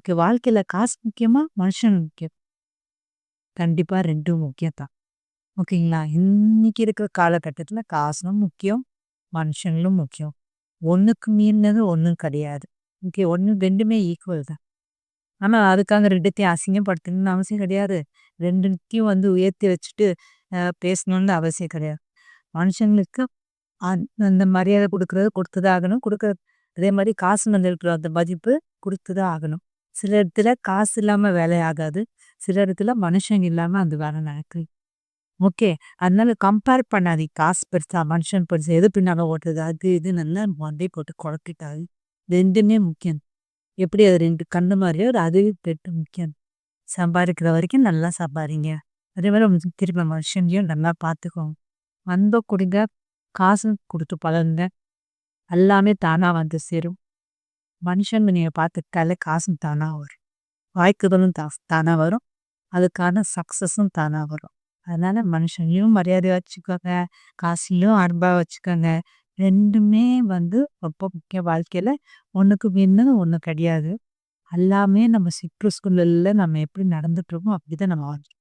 நமக்கு வாழ்க்கையில காசு முக்கியமா? மனுஷன் முக்கியம். கண்டிப்பா 2ம் முக்கியம் தான். ஓகேங்களா? இன்னைக்கு இருக்கிற காலகட்டத்தில காசும் முக்கியம், மனுஷங்களும் முக்கியம். ஒண்ணுக்கு மீறினது ஒண்ணும் கிடையாது. ஓகே 2மே ஈக்குவல் தான். ஆனா அதுக்காக 2த்தையும் அசிங்கப்படுத்தணும்னு அவசியம் கிடையாது. 2த்தையும் உயர்த்தி வச்சுட்டு பேசணும்னு அவசியம் கிடையாது. மனுஷங்களுக்கு அந்த மரியாதை குடுக்குறது குடுத்து தான் ஆகணும். அதே மாரி காசு மேல இருக்கிற அந்த மதிப்பு குடுத்து தான் ஆகணும். சில இடத்துல காசு இல்லாம வேலை ஆகாது. சில இடத்துல மனுஷங்க இல்லாம அந்த வேலை நடக்குது. ஓகே. அதனால கம்பேர் பண்ணாதீங்க. காசு பெருசா, மனுஷன் பெருசா, எது பின்னால ஓடுறது அது இதுன்னு எல்லாம் மண்டைய போட்டு குழப்பிக்காதீங்க. 2மே முக்கியம். எப்படி அது 2 கண்ணு மாரியோ அதுவும் 2 முக்கியம். சம்பாதிக்கிற வரைக்கும் நல்லா சம்பாரிங்க. அதே மாரி திரும்ப மனுஷங்களையும் நல்லா பார்த்துக்கோங்க. அன்ப குடுங்க, காசு குடுத்து பழகுங்க. எல்லாமே தானா வந்து சேரும். மனுஷங்க நீங்க பார்த்துக்கிட்டாலே காசும் தானா வரும். வாய்ப்புகளும் தானா வரும். அதுக்கான சக்சஸும் தானா வரும். அதனால மனுஷங்களையும் மரியாதையா வச்சுக்கோங்க. காசுலயும் அன்பா வச்சுக்கோங்க. 2மே ரொம்ப முக்கியம் வாழ்க்கையில. ஒண்ணுக்கு மீறினது ஒண்ணு கிடையாது. எல்லாமே நம்ம சுற்றுச்சூழல்ல நம்ம எப்படி நடந்துட்டு இருக்கோமோ அப்படிதான் நம்ம வாழ்றோம்.